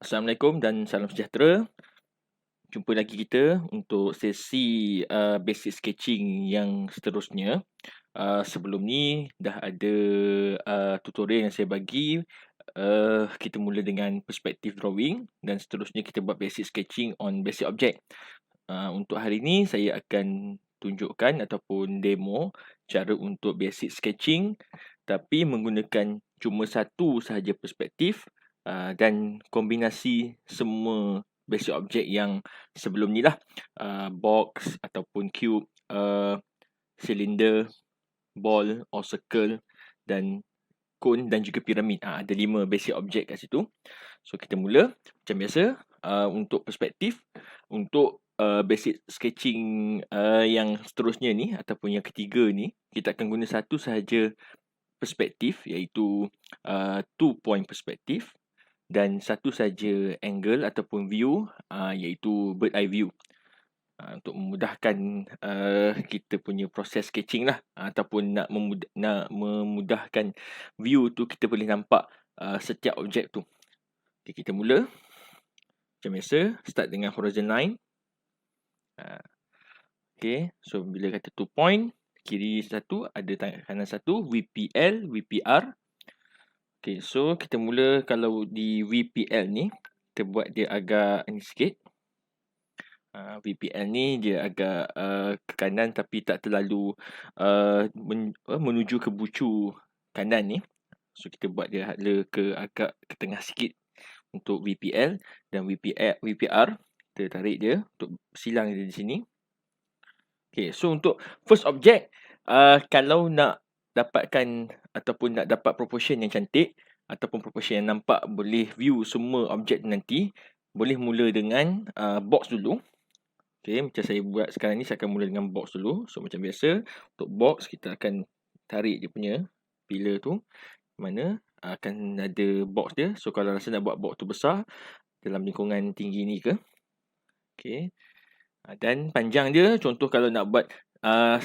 Assalamualaikum dan salam sejahtera. Jumpa lagi kita untuk sesi basic sketching yang seterusnya. Sebelum ni dah ada tutorial yang saya bagi. Kita mula dengan perspective drawing dan seterusnya kita buat basic sketching on basic object. Untuk hari ni saya akan tunjukkan ataupun demo cara untuk basic sketching tapi menggunakan cuma satu sahaja perspektif dan kombinasi semua basic object yang sebelum ni lah, box ataupun cube, cylinder, ball or circle dan cone dan juga piramid. Ada 5 basic object kat situ. So kita mula macam biasa. Untuk perspektif, untuk basic sketching yang seterusnya ni ataupun yang ketiga ni, kita akan guna satu sahaja perspektif iaitu 2-point perspektif dan satu saja angle ataupun view iaitu bird eye view. Untuk memudahkan kita punya proses sketching lah, ataupun nak memudahkan view tu kita boleh nampak setiap objek tu. Okay, kita mula macam biasa, start dengan horizon line. Okay, so bila kata 2 point, kiri satu ada kanan satu, VPL, VPR. Okay, so kita mula kalau di VPL ni, kita buat dia agak ni sikit. VPL ni dia agak ke kanan tapi tak terlalu menuju ke bucu kanan ni. So kita buat dia agak ke tengah sikit untuk VPL dan VPR kita tarik dia untuk silang dia di sini. Okay, so untuk first object, kalau nak dapatkan ataupun nak dapat proportion yang cantik ataupun proportion yang nampak boleh view semua objek nanti, boleh mula dengan box dulu. Okay, macam saya buat sekarang ni, saya akan mula dengan box dulu. So macam biasa, untuk box kita akan tarik dia punya pillar tu. Mana akan ada box dia. So kalau rasa nak buat box tu besar, dalam lingkungan tinggi ni ke. Okay. Dan panjang dia, contoh kalau nak buat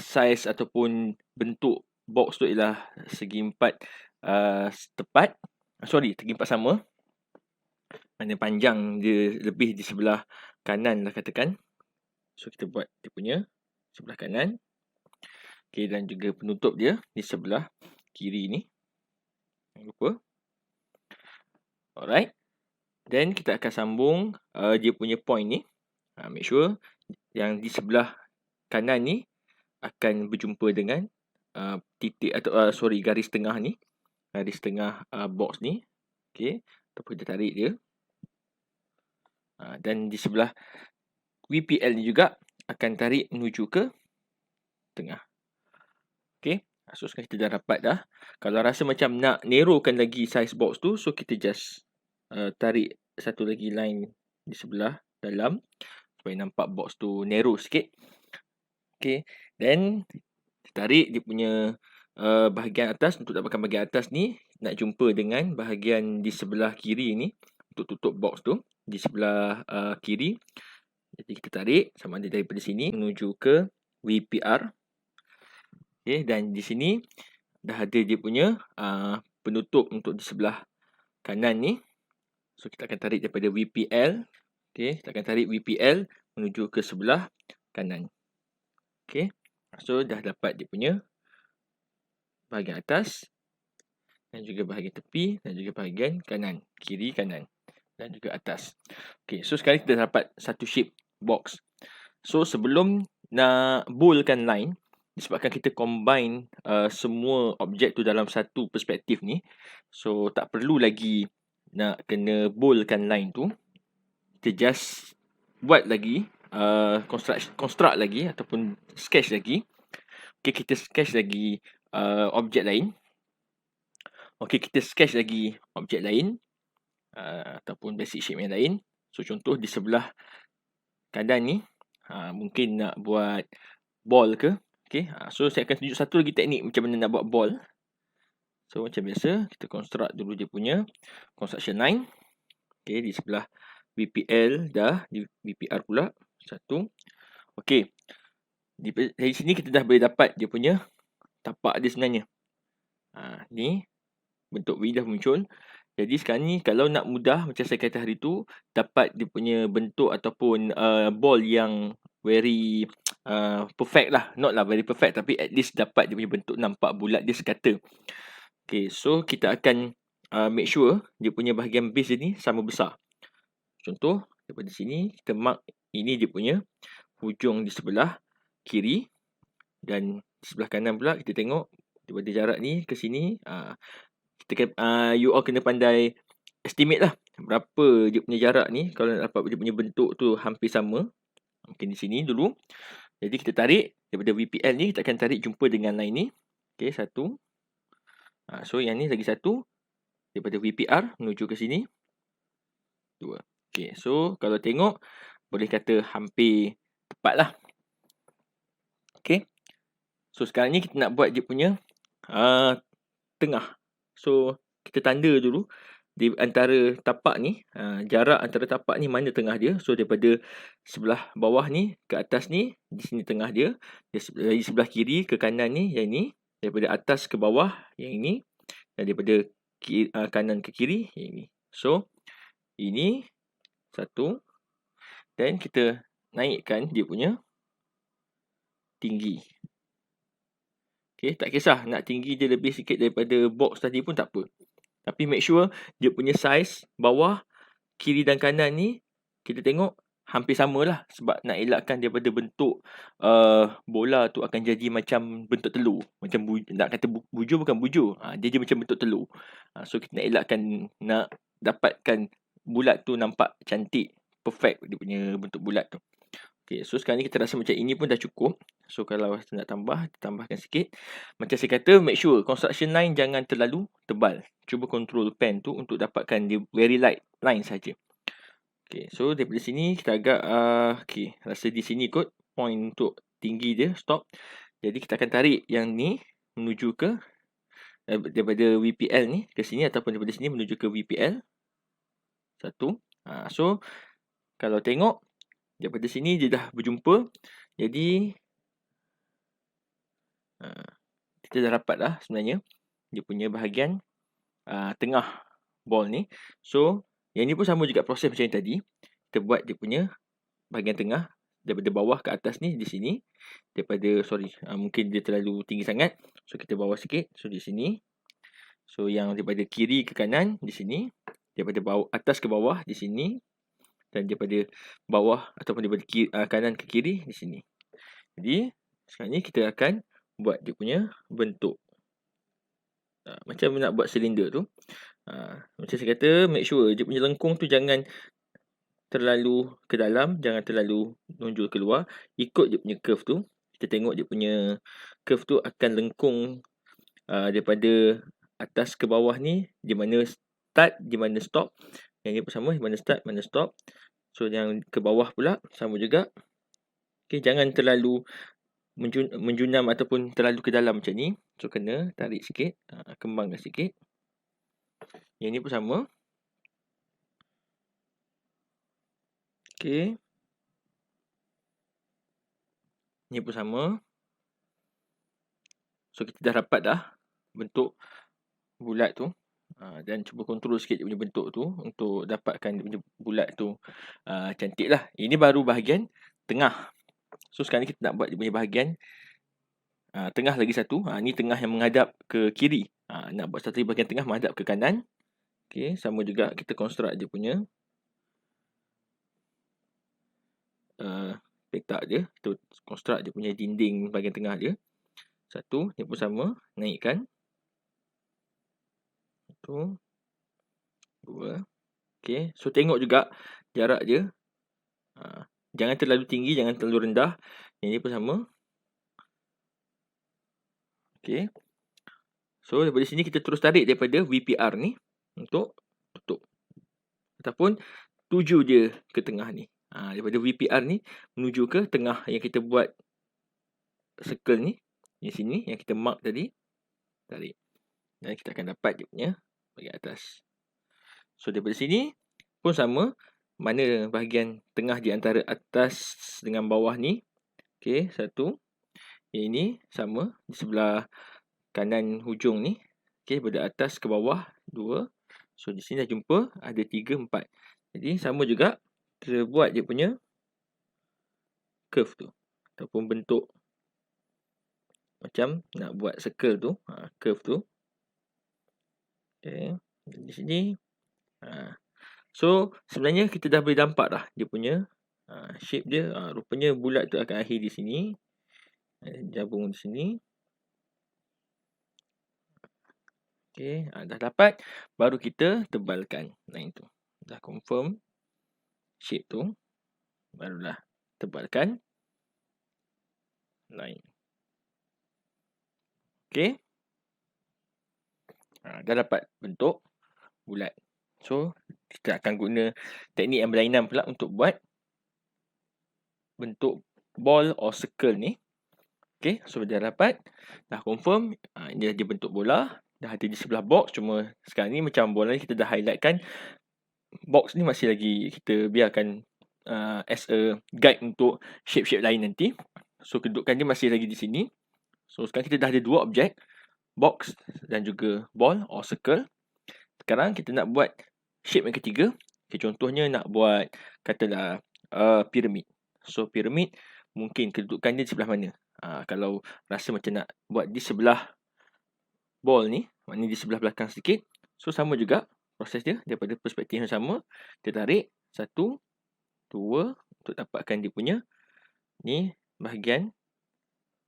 saiz ataupun bentuk box tu ialah segi empat tepat. Segi empat sama. Mana panjang dia lebih di sebelah kanan lah katakan. So kita buat dia punya sebelah kanan. Okay, dan juga penutup dia di sebelah kiri ni. Jangan lupa. Alright. Then kita akan sambung dia punya point ni. Make sure yang di sebelah kanan ni akan berjumpa dengan titik atau garis tengah ni. Garis tengah box ni. Okay. Ataupun kita tarik dia. Dan di sebelah VPL ni juga akan tarik menuju ke tengah. Okay. So sekarang kita dah dapat dah. Kalau rasa macam nak narrowkan lagi size box tu, so kita just tarik satu lagi line di sebelah dalam supaya nampak box tu narrow sikit. Okay. Then tarik dia punya bahagian atas. Untuk dapatkan bahagian atas ni, nak jumpa dengan bahagian di sebelah kiri ni untuk tutup box tu di sebelah kiri. Jadi kita tarik sama ada daripada sini menuju ke VPR. Okay, dan di sini dah ada dia punya penutup untuk di sebelah kanan ni. So kita akan tarik daripada VPL. Okay, kita akan tarik VPL menuju ke sebelah kanan. Okay, so dah dapat dia punya bahagian atas dan juga bahagian tepi dan juga bahagian kanan, kiri kanan dan juga atas. Okay, so sekarang kita dapat satu shape box. So sebelum nak boldkan line, disebabkan kita combine semua objek tu dalam satu perspektif ni, so tak perlu lagi nak kena boldkan line tu. Kita just buat lagi construct lagi ataupun sketch lagi. Okay, kita sketch lagi objek lain. Okay, kita sketch lagi objek lain ataupun basic shape yang lain. So contoh di sebelah kanan ni mungkin nak buat ball ke. Okay, so saya akan tunjuk satu lagi teknik macam mana nak buat ball. So macam biasa, kita construct dulu dia punya construction line. Okay, di sebelah VPL dah, di VPR pula satu. Okay, dari sini kita dah boleh dapat dia punya tapak dia sebenarnya. Ni bentuk V dah muncul. Jadi sekarang ni kalau nak mudah macam saya kata hari tu, dapat dia punya bentuk ataupun ball yang very perfect lah. Not lah very perfect, tapi at least dapat dia punya bentuk nampak bulat dia sekata. Okay, so kita akan make sure dia punya bahagian base dia ni sama besar. Contoh, daripada sini kita mark ini dia punya hujung di sebelah kiri, dan di sebelah kanan pula kita tengok daripada jarak ni ke sini, kita you all kena pandai estimate lah berapa dia punya jarak ni. Kalau nak dapat dia punya bentuk tu hampir sama, mungkin di sini dulu. Jadi kita tarik daripada VPL ni, kita akan tarik jumpa dengan line ni. Okay, satu. So yang ni lagi satu, daripada VPR menuju ke sini, dua. Okay, so kalau tengok boleh kata hampir tepat lah. Okay, so sekarang ni kita nak buat dia punya tengah. So kita tanda dulu di antara tapak ni, jarak antara tapak ni mana tengah dia. So daripada sebelah bawah ni ke atas ni, di sini tengah dia. Dari sebelah kiri ke kanan ni, yang ni. Daripada atas ke bawah, yang ini. Dan daripada kanan ke kiri, yang ini. So ini satu. Dan kita naikkan dia punya tinggi. Okay, tak kisah nak tinggi dia lebih sikit daripada box tadi pun tak apa. Tapi make sure dia punya saiz bawah, kiri dan kanan ni kita tengok hampir sama lah. Sebab nak elakkan daripada bentuk bola tu akan jadi macam bentuk telur. Macam nak kata bujur bukan bujur. Dia macam bentuk telur. So kita nak elakkan, nak dapatkan bulat tu nampak cantik, perfect dia punya bentuk bulat tu. Okay, so sekarang ni kita rasa macam ini pun dah cukup. So kalau nak tambah, tambahkan sikit. Macam saya kata, make sure construction line jangan terlalu tebal. Cuba control pen tu untuk dapatkan dia very light line saja. Okay, so daripada sini kita agak okay, rasa di sini kot point untuk tinggi dia, stop. Jadi kita akan tarik yang ni menuju ke daripada VPL ni ke sini, ataupun daripada sini menuju ke VPL. Satu. So kalau tengok daripada sini dia dah berjumpa. Jadi kita dah dapat dah sebenarnya dia punya bahagian tengah ball ni. So yang ni pun sama juga proses macam yang tadi. Kita buat dia punya bahagian tengah daripada bawah ke atas ni, di sini. Daripada mungkin dia terlalu tinggi sangat. So kita bawah sikit. So di sini. So yang daripada kiri ke kanan di sini. Daripada bawah atas ke bawah di sini. Dan daripada bawah ataupun daripada kanan ke kiri di sini. Jadi sekarang ni kita akan buat dia punya bentuk. Macam nak buat silinder tu. Macam saya kata, make sure dia punya lengkung tu jangan terlalu ke dalam, jangan terlalu nonjol keluar. Ikut dia punya curve tu. Kita tengok dia punya curve tu akan lengkung daripada atas ke bawah ni. Di mana start, di mana stop. Yang ni pun sama, di mana start, mana stop. So yang ke bawah pula sama juga. Okay, jangan terlalu menjunam ataupun terlalu ke dalam macam ni. So kena tarik sikit, kembangkan sikit. Yang ni pun sama. Okay. Ni pun sama. So kita dah dapat dah bentuk bulat tu. Dan cuba kontrol sikit dia punya bentuk tu untuk dapatkan dia punya bulat tu cantik lah. Ini baru bahagian tengah. So sekarang ni kita nak buat dia punya bahagian tengah lagi satu. Ni tengah yang menghadap ke kiri. Nak buat satu bahagian tengah menghadap ke kanan. Okay, sama juga kita construct dia punya petak dia. Kita construct dia punya dinding bahagian tengah dia. Satu, ni pun sama. Naikkan. Satu. Dua. Okay, so tengok juga jarak dia. Jangan terlalu tinggi, jangan terlalu rendah. Yang ni pun sama. Okay. So daripada sini kita terus tarik daripada VPR ni untuk tutup. Ataupun tuju dia ke tengah ni. Daripada VPR ni menuju ke tengah yang kita buat circle ni. Di sini yang kita mark tadi. Tarik. Dan kita akan dapat dia punya bahagian atas. So daripada sini pun sama. Mana bahagian tengah di antara atas dengan bawah ni. Okay, satu. Yang ini sama. Di sebelah kanan hujung ni. Okay, daripada atas ke bawah. Dua. So di sini dah jumpa ada 3, 4. Jadi sama juga kita buat dia punya curve tu ataupun bentuk macam nak buat circle tu, curve tu. Okey, di sini. So sebenarnya kita dah boleh nampak dah dia punya shape dia. Rupanya bulat tu akan akhir di sini. Jabung di sini. Okey, dah dapat, baru kita tebalkan line tu. Dah confirm shape tu, barulah tebalkan line. Okey. Dah dapat bentuk bulat. So kita akan guna teknik yang berlainan pula untuk buat bentuk ball or circle ni. Okey, so dah dapat, dah confirm. Ini dia bentuk bola, dah ada di sebelah box. Cuma sekarang ni macam bola ni kita dah highlightkan, box ni masih lagi kita biarkan as a guide untuk shape-shape lain nanti. So kedudukan dia masih lagi di sini. So sekarang kita dah ada 2 objek, box dan juga ball or circle. Sekarang kita nak buat shape yang ketiga. Okay, contohnya nak buat katalah piramid. So piramid mungkin kedudukan dia di sebelah mana? Kalau rasa macam nak buat di sebelah ball ni, maknanya di sebelah belakang sedikit. So sama juga proses dia daripada perspektif yang sama. Kita tarik 1, 2 untuk dapatkan dia punya ni bahagian.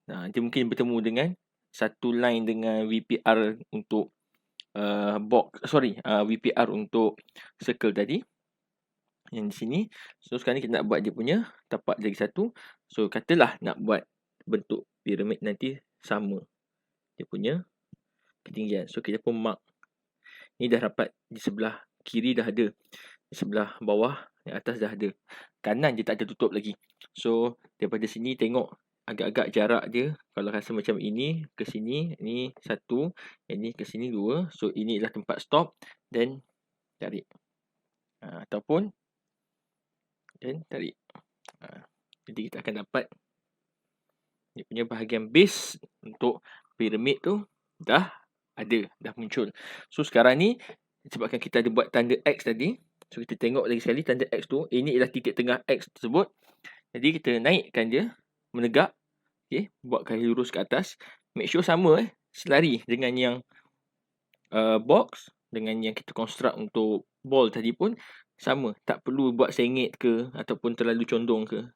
Dia mungkin bertemu dengan satu line dengan VPR untuk VPR untuk circle tadi yang di sini. So sekarang ni kita nak buat dia punya tapak lagi satu. So katalah nak buat bentuk piramid nanti sama dia punya ketinggian. So kita pun mark. Ni dah dapat di sebelah kiri dah ada, di sebelah bawah, yang atas dah ada. Kanan je tak ada tutup lagi. So daripada sini tengok agak-agak jarak dia. Kalau rasa macam ini ke sini, ini 1, ini ke sini 2. So ini adalah tempat stop, then tarik. Ataupun then tarik. Jadi kita akan dapat dia punya bahagian base untuk piramid tu dah ada, dah muncul. So sekarang ni sebabkan kita ada buat tanda X tadi, so kita tengok lagi sekali tanda X tu, ini ialah titik tengah X tersebut. Jadi kita naikkan dia menegak. Okey, buat kaki lurus ke atas. Make sure sama selari dengan yang box, dengan yang kita construct untuk ball tadi pun sama. Tak perlu buat sengit ke ataupun terlalu condong ke.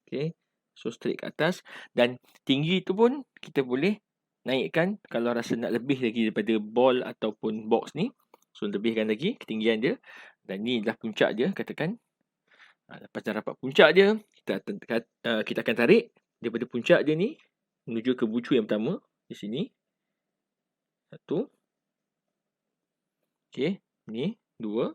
Okey. So straight ke atas, dan tinggi tu pun kita boleh naikkan kalau rasa nak lebih lagi daripada ball ataupun box ni. So lebihkan lagi ketinggian dia, dan ni dah puncak dia katakan. Lepas dah dapat puncak dia, kita akan tarik daripada puncak dia ni menuju ke bucu yang pertama di sini. 1. Okey, ni 2.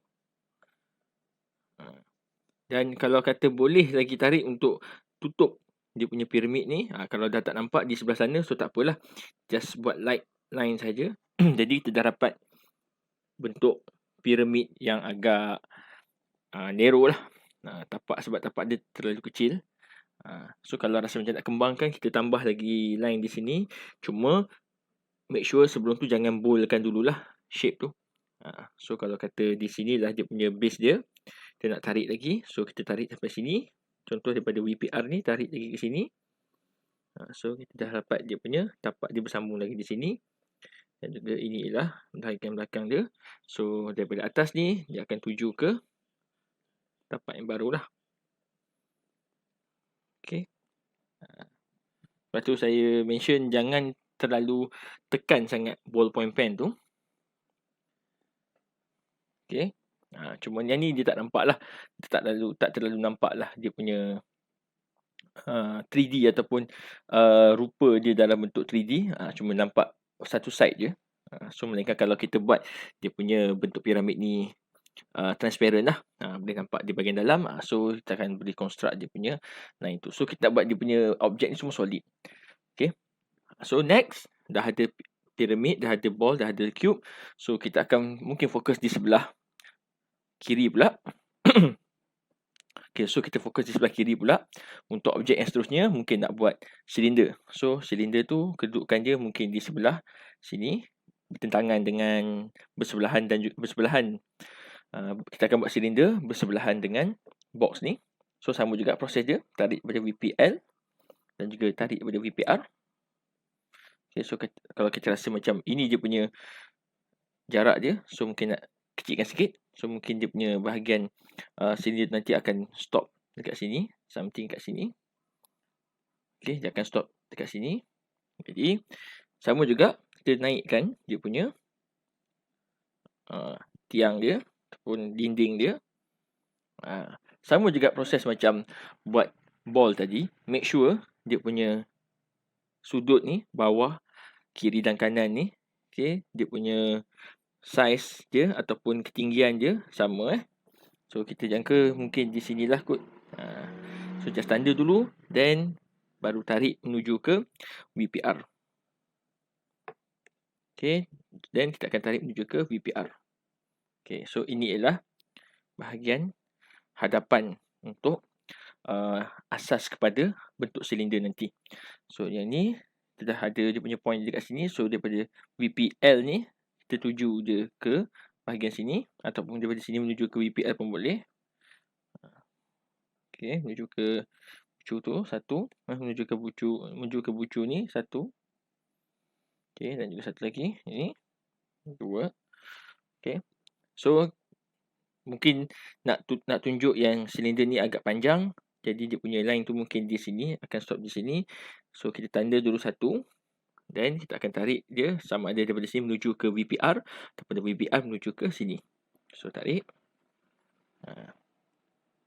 Dan kalau kata boleh lagi tarik untuk tutup dia punya piramid ni, kalau dah tak nampak di sebelah sana, so tak apalah, just buat light line saja. Jadi kita dah dapat bentuk piramid yang agak narrow lah. Tapak, sebab tapak dia terlalu kecil. So kalau rasa macam nak kembangkan, kita tambah lagi line di sini. Cuma make sure sebelum tu jangan boldkan dululah shape tu. So kalau kata di sini lah dia punya base dia, kita nak tarik lagi. So kita tarik sampai sini. Contoh daripada VPR ni, tarik lagi ke sini. So kita dah dapat dia punya tapak dia bersambung lagi di sini. Dan juga ini ialah bahagian belakang dia. So daripada atas ni dia akan tuju ke tapak yang baru lah. Okay. Lepas tu saya mention jangan terlalu tekan sangat ballpoint pen tu. Okay. Cuma yang ni dia tak nampak lah. Dia tak terlalu nampak lah dia punya 3D ataupun rupa dia dalam bentuk 3D. Cuma nampak satu side je. So melainkan kalau kita buat dia punya bentuk piramid ni transparent lah, boleh nampak di bahagian dalam. So kita akan boleh construct dia punya line tu. So kita buat dia punya objek ni semua solid. Okay. So next, dah ada piramid, dah ada ball, dah ada cube. So kita akan mungkin fokus di sebelah kiri pula. Okay, so kita fokus di sebelah kiri pula. Untuk objek yang seterusnya, mungkin nak buat silinder. So, silinder tu kedudukan dia mungkin di sebelah sini. bertentangan dengan bersebelahan dan bersebelahan. Kita akan buat silinder bersebelahan dengan box ni. So sama juga proses dia, tarik daripada VPL dan juga tarik daripada VPR. Okay, so kalau kita rasa macam ini dia punya jarak dia, so mungkin nak kecilkan sikit. So mungkin dia punya bahagian silinder nanti akan stop dekat sini, something kat sini. Okay, dia akan stop dekat sini. Jadi sama juga kita naikkan dia punya tiang dia ataupun dinding dia. Sama juga proses macam buat ball tadi. Make sure dia punya sudut ni, bawah, kiri dan kanan ni, okay, dia punya saiz dia ataupun ketinggian dia sama. So kita jangka mungkin di sinilah kot. So just tanda dulu, then baru tarik menuju ke VPR. Okay, then kita akan tarik menuju ke VPR. Okay, so ini ialah bahagian hadapan untuk asas kepada bentuk silinder nanti. So yang ni kita dah ada dia punya point dekat sini. So daripada VPL ni kita tuju je ke bahagian sini, ataupun daripada sini menuju ke VPL pun boleh. Okay, menuju ke bucu tu satu, menuju ke bucu ni satu. Okay, dan juga satu lagi ini dua. Okay, so mungkin nak tunjuk yang silinder ni agak panjang, jadi dia punya line tu mungkin di sini, akan stop di sini. So kita tanda dulu satu, dan kita akan tarik dia sama ada daripada sini menuju ke VPR ataupun dari VPR menuju ke sini. So tarik.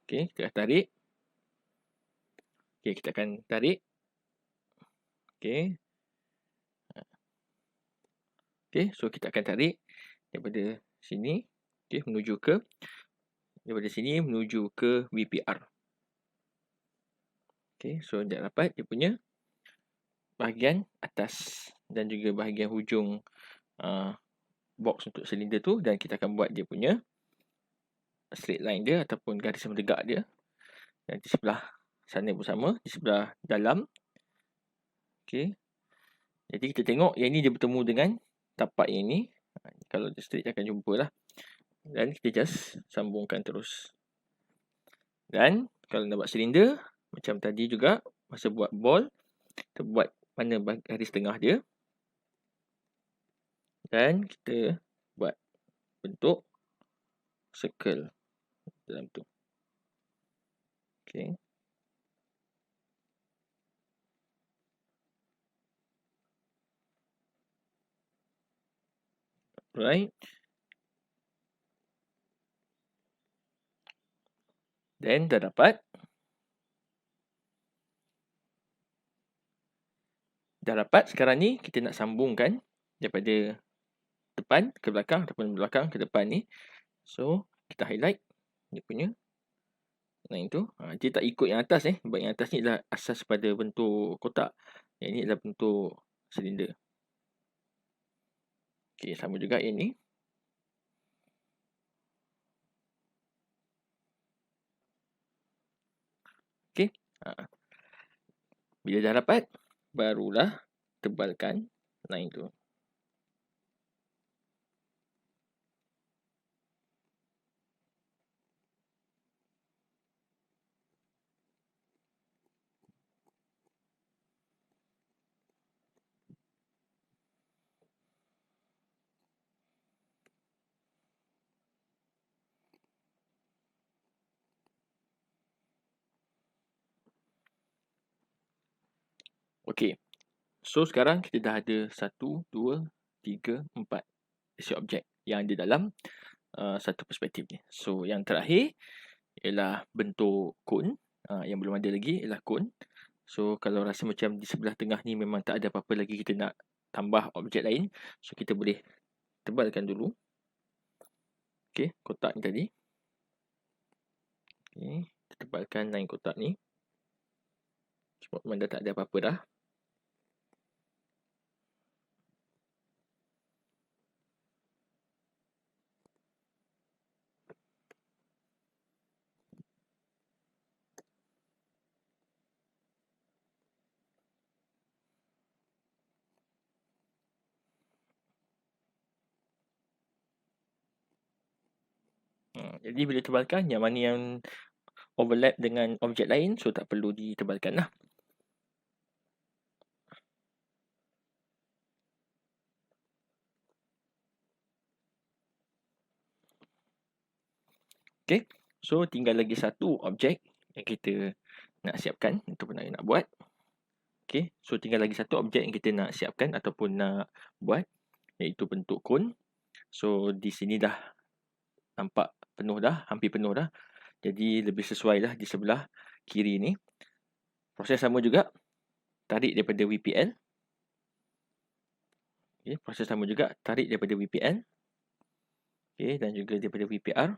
Okay, kita tarik. Okay, kita akan tarik. Okay. Okay, so kita akan tarik daripada sini. Okay, daripada sini menuju ke VPR. Okay, so dah dapat dia punya bahagian atas dan juga bahagian hujung box untuk silinder tu, dan kita akan buat dia punya straight line dia ataupun garis menegak dia. Dan di sebelah sana pun sama, di sebelah dalam. Okay, jadi kita tengok yang ni dia bertemu dengan tapak yang ni. Kalau dia straight akan jumpa lah. Dan kita just sambungkan terus. Dan kalau nak buat silinder macam tadi juga, masa buat ball, kita buat mana garis tengah dia, dan kita buat bentuk circle dalam tu. Okay. Right. Then dah dapat. Sekarang ni kita nak sambungkan daripada depan ke belakang ataupun belakang ke depan ni. So kita highlight dia punya line tu. Dia tak ikut yang atas sebab yang atas ni adalah asas pada bentuk kotak. Yang ni adalah bentuk silinder. Okay, sama juga yang ni. Okay. Bila dah dapat, barulah tebalkan line tu. Okay. So sekarang kita dah ada 1, 2, 3, 4 isi objek yang ada dalam satu perspektif ni. So yang terakhir ialah bentuk cone. Yang belum ada lagi ialah cone. So kalau rasa macam di sebelah tengah ni memang tak ada apa-apa lagi, kita nak tambah objek lain, so kita boleh tebalkan dulu. Okay, kotak ni tadi. Okay, kita tebalkan line kotak ni. Sebab memang dah tak ada apa-apa dah. Jadi bila tebalkan, yang mana yang overlap dengan objek lain, so tak perlu ditebalkan lah. Okay, so tinggal lagi satu objek yang kita nak siapkan ataupun nak buat. Okay, so tinggal lagi satu objek yang kita nak siapkan ataupun nak buat, iaitu bentuk kon. So di sini dah nampak penuh dah, hampir penuh dah. Jadi lebih sesuai lah di sebelah kiri ni. Proses sama juga, tarik daripada VPL. Okay, proses sama juga, tarik daripada VPL. Okay, dan juga daripada VPR.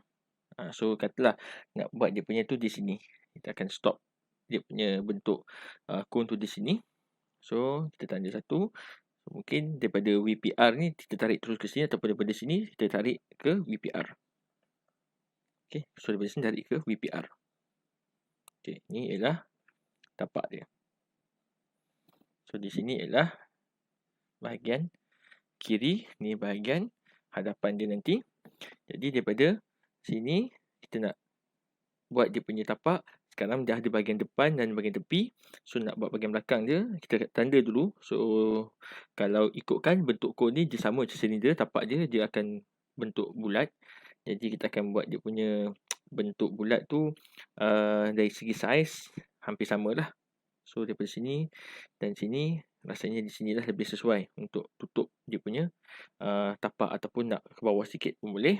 So katalah nak buat dia punya tu di sini. Kita akan stop dia punya bentuk kon tu di sini. So kita tanda satu. So, mungkin daripada VPR ni kita tarik terus ke sini, ataupun daripada sini kita tarik ke VPR. Okay, so daripada sini tarik ke VPR. Okay, ni ialah tapak dia. So di sini ialah bahagian kiri, ni bahagian hadapan dia nanti. Jadi daripada sini kita nak buat dia punya tapak. Sekarang dah ada bahagian depan dan bahagian tepi. So nak buat bahagian belakang dia, kita tanda dulu. So kalau ikutkan bentuk kon ni dia sama macam silinder, tapak dia akan bentuk bulat. Jadi kita akan buat dia punya bentuk bulat tu dari segi saiz hampir sama lah. So daripada sini dan sini, rasanya di sinilah lebih sesuai untuk tutup dia punya tapak, ataupun nak ke bawah sikit pun boleh.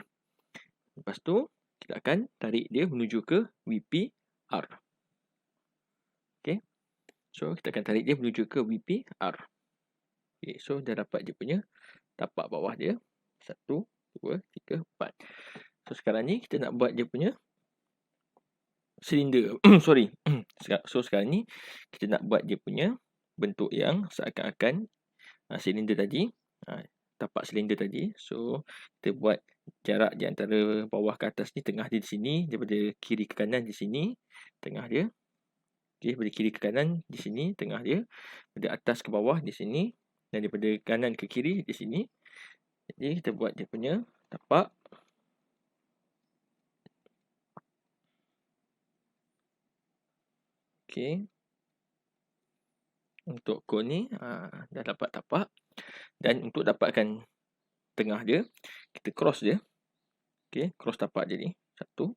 Lepas tu kita akan tarik dia menuju ke VPR. Okay, so kita akan tarik dia menuju ke VPR. Okay, so dah dapat dia punya tapak bawah dia. 1, 2, 3, 4. So sekarang ni kita nak buat dia punya silinder. Sorry. So sekarang ni kita nak buat dia punya bentuk yang seakan-akan silinder tadi. Tapak silinder tadi. So kita buat jarak di antara bawah ke atas ni, tengah dia di sini, daripada kiri ke kanan di sini, tengah dia. Okey, daripada kiri ke kanan di sini, tengah dia. Dari atas ke bawah di sini, dan daripada kanan ke kiri di sini. Jadi kita buat dia punya tapak. Okey. Untuk kon ni dah dapat tapak. Dan untuk dapatkan tengah dia, kita cross dia. Okey, cross tapak dia ni. 1,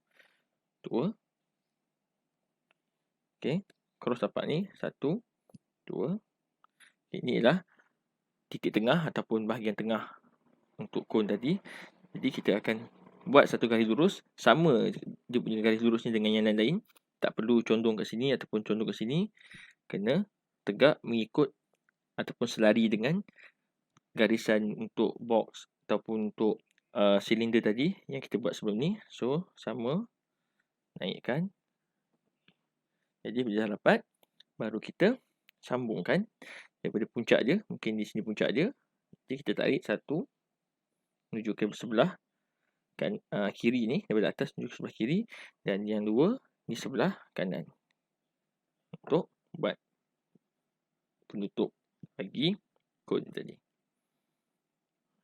2. Okey, cross tapak ni. 1, 2. Ini ialah titik tengah ataupun bahagian tengah untuk kon tadi. Jadi kita akan buat satu garis lurus. Sama dia punya garis lurus ni dengan yang lain-lain. Tak perlu condong ke sini ataupun condong ke sini. Kena tegak mengikut ataupun selari dengan garisan untuk box ataupun untuk silinder tadi yang kita buat sebelum ni. So sama, naikkan. Jadi bila dah dapat, baru kita sambungkan daripada puncak dia. Mungkin di sini puncak dia. Jadi kita tarik satu menuju ke sebelah kiri ni, daripada atas menuju ke sebelah kiri, dan yang dua di sebelah kanan untuk buat penutup bagi kon tadi.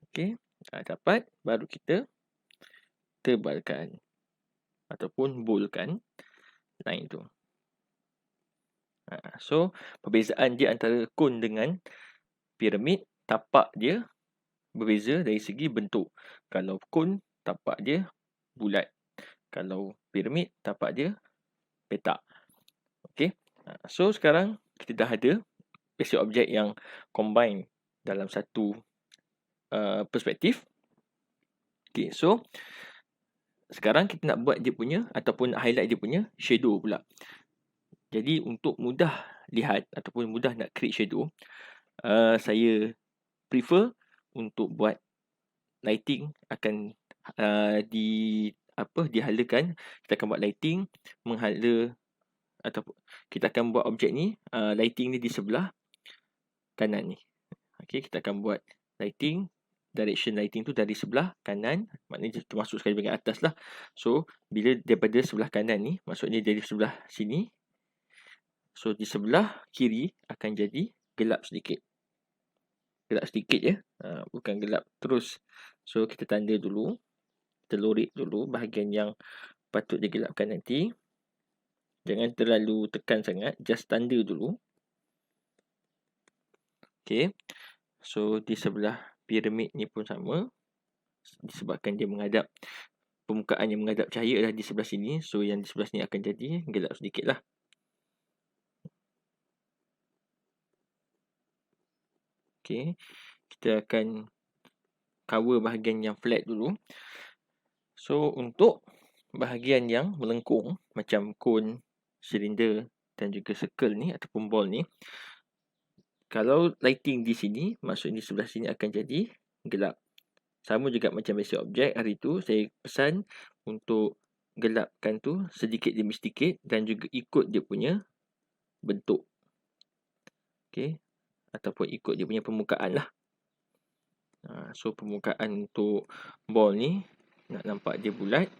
Okey, dapat, baru kita tebalkan ataupun bolkan line tu. So perbezaan dia antara kon dengan piramid, tapak dia berbeza dari segi bentuk. Kalau kon, tapak dia bulat. Kalau piramid, tapak dia petak. Okey. So sekarang kita dah ada basic objek yang combine dalam satu perspektif. Okey, so sekarang kita nak buat dia punya ataupun nak highlight dia punya shadow pula. Jadi untuk mudah lihat ataupun mudah nak create shadow, saya prefer untuk buat lighting akan dihalakan. Kita akan buat lighting menghala, ataupun kita akan buat objek ni, lighting ni di sebelah kanan ni. Okey, kita akan buat lighting, direction lighting tu dari sebelah kanan, maknanya termasuk sekali bahagian atas lah. So bila daripada sebelah kanan ni, maksudnya dari sebelah sini, so di sebelah kiri akan jadi gelap sedikit. Gelap sedikit je, bukan gelap terus. So kita tanda dulu. kita lorik dulu bahagian yang patut digelapkan nanti. Jangan terlalu tekan sangat, just tanda dulu. Okay, so di sebelah piramid ni pun sama. Disebabkan dia menghadap, permukaan yang menghadap cahaya dah di sebelah sini, so yang di sebelah sini akan jadi gelap sedikit lah. Okay, kita akan cover bahagian yang flat dulu. So untuk bahagian yang melengkung macam cone, silinder dan juga circle ni ataupun ball ni, kalau lighting di sini, maksudnya di sebelah sini akan jadi gelap. Sama juga macam basic object, hari tu saya pesan untuk gelapkan tu sedikit demi sedikit dan juga ikut dia punya bentuk. Okay, ataupun ikut dia punya permukaan lah. So permukaan untuk ball ni nak nampak dia bulat.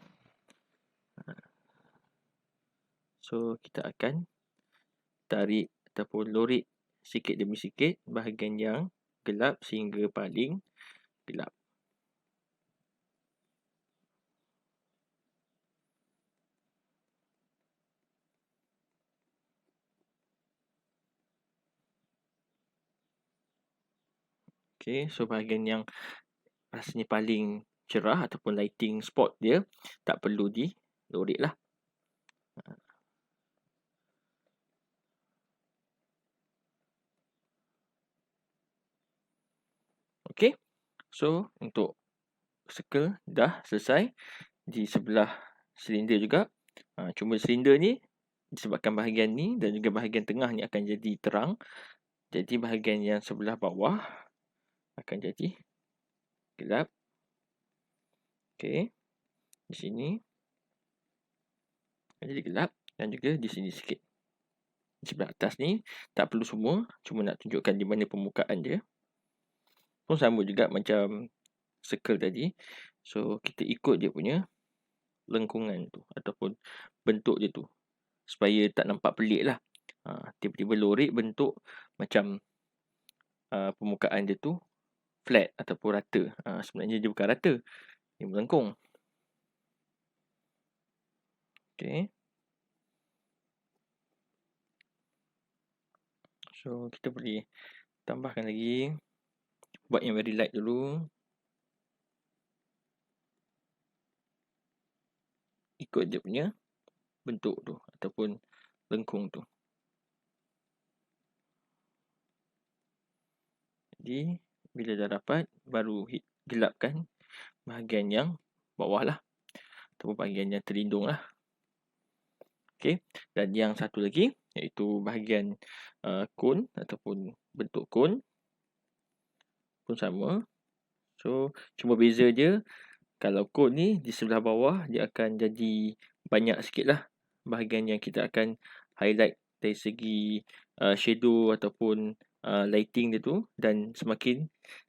So kita akan tarik ataupun lorik sikit demi sikit bahagian yang gelap sehingga paling gelap. Okay, so bahagian yang rasanya paling cerah ataupun lighting spot dia tak perlu dilorik lah. Okay, so untuk circle dah selesai. Di sebelah silinder juga. Cuma silinder ni disebabkan bahagian ni dan juga bahagian tengah ni akan jadi terang. Jadi bahagian yang sebelah bawah akan jadi gelap. Okay, di sini akan jadi gelap dan juga di sini sikit. Di sebelah atas ni tak perlu semua, cuma nak tunjukkan di mana permukaan dia. Pun sama juga macam circle tadi. So kita ikut dia punya lengkungan tu ataupun bentuk dia tu supaya tak nampak pelik lah. Tiba-tiba lorik bentuk macam permukaan dia tu flat ataupun rata. Sebenarnya dia bukan rata, dia melengkung. Okay, so kita boleh tambahkan lagi. Buat yang very light dulu. Ikut dia punya bentuk tu ataupun lengkung tu. Jadi bila dah dapat, baru gelapkan bahagian yang bawah lah ataupun bahagian yang terlindung lah. Okay, dan yang satu lagi iaitu bahagian cone ataupun bentuk cone pun sama. So cuma beza dia, kalau cone ni di sebelah bawah dia akan jadi banyak sikit lah bahagian yang kita akan highlight dari segi shadow ataupun lighting dia tu, dan semakin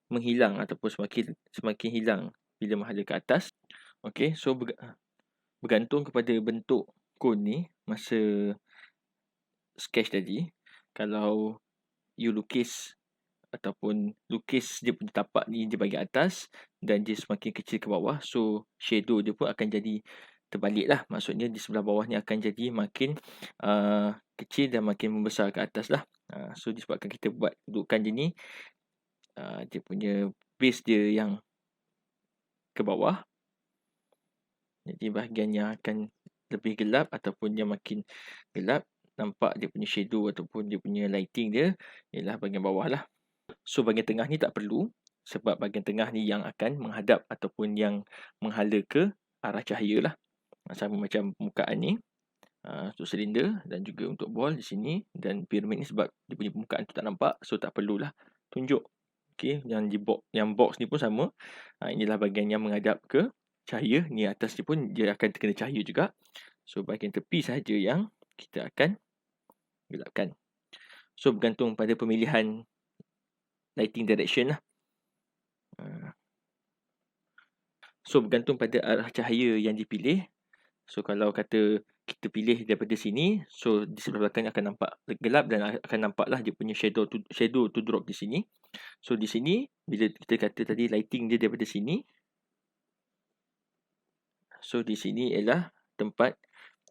menghilang ataupun semakin hilang bila menghadap ke atas. Okay, so bergantung kepada bentuk cone ni masa sketch tadi. Kalau you lukis ataupun lukis dia punya tapak ni dia bagi atas dan dia semakin kecil ke bawah, so shadow dia pun akan jadi terbalik lah. Maksudnya di sebelah bawah ni akan jadi makin kecil dan makin membesar ke atas lah. So disebabkan kita buat dudukan dia ni, dia punya base dia yang ke bawah, jadi bahagian yang akan lebih gelap ataupun yang makin gelap, nampak dia punya shadow ataupun dia punya lighting dia ialah bahagian bawah lah. So bahagian tengah ni tak perlu, sebab bahagian tengah ni yang akan menghadap ataupun yang menghala ke arah cahaya lah. Sama macam permukaan ni, untuk silinder dan juga untuk ball di sini dan piramid ni, sebab dia punya permukaan tu tak nampak, so tak perlulah tunjuk. Okay, yang box ni pun sama. Inilah bahagian yang menghadap ke cahaya. Ni atas ni pun dia akan terkena cahaya juga. So bahagian tepi sahaja yang kita akan gelapkan. So bergantung pada pemilihan lighting direction lah. So bergantung pada arah cahaya yang dipilih. So kalau kata kita pilih daripada sini, so di sebelah belakang akan nampak gelap dan akan nampaklah dia punya shadow to drop di sini. So di sini bila kita kata tadi lighting dia daripada sini, So, di sini ialah tempat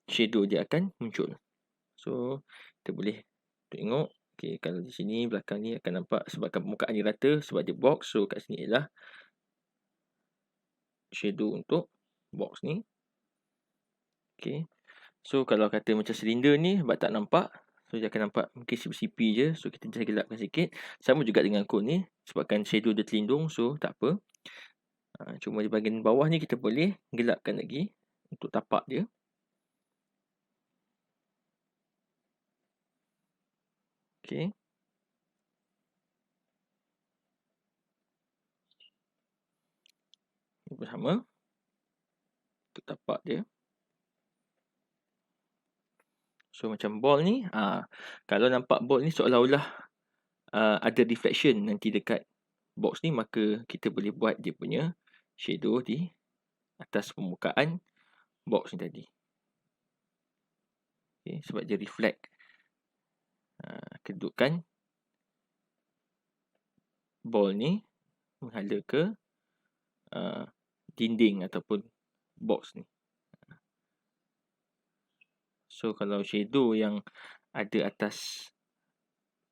shadow dia akan muncul. So, kita boleh tengok. Okay, kalau di sini belakang ni akan nampak sebabkan permukaan ni rata sebab dia box. So, kat sini ialah shadow untuk box ni. Okay. So, kalau kata macam silinder ni sebab tak nampak. So, dia akan nampak mungkin sipi-sipi je. So, kita just gelapkan sikit. Sama juga dengan cone ni. Sebabkan shadow dia terlindung. So, tak apa. Cuma di bahagian bawah ni kita boleh gelapkan lagi untuk tapak dia. Okay. Ini pun sama. Untuk tapak dia. So, macam ball ni. Kalau nampak ball ni seolah-olah ada reflection nanti dekat box ni. Maka kita boleh buat dia punya shadow di atas permukaan box ni tadi. Okay, sebab dia reflect kedudukan ball ni menghala ke dinding ataupun box ni. So, kalau shadow yang ada atas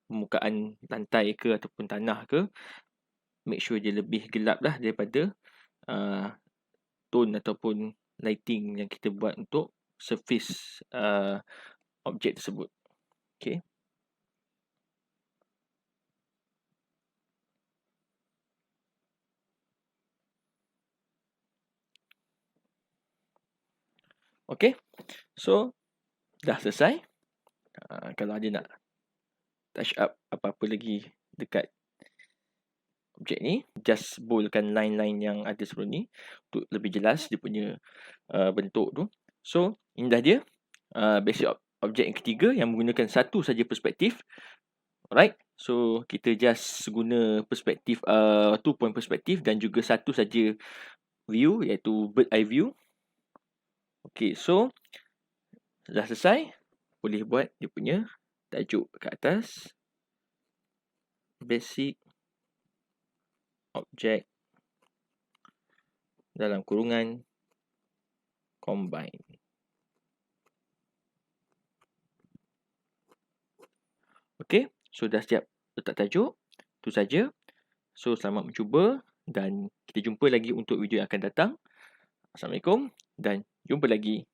permukaan lantai ke ataupun tanah ke, make sure dia lebih gelap lah daripada tone ataupun lighting yang kita buat untuk surface objek tersebut. Okay. Okay. So, dah selesai. Kalau ada nak touch up apa-apa lagi dekat objek ni, just boldkan line-line yang ada sebelum ni untuk lebih jelas dia punya bentuk tu. So, ini dah dia basic objek yang ketiga yang menggunakan satu saja perspektif. Alright. So, kita just guna perspektif 2 point perspektif dan juga satu saja view iaitu bird eye view. Okay, so dah selesai. Boleh buat dia punya tajuk kat atas. Basic object dalam kurungan combine. Okay, so dah siap letak tajuk. Itu saja. So, selamat mencuba dan kita jumpa lagi untuk video yang akan datang. Assalamualaikum dan jumpa lagi.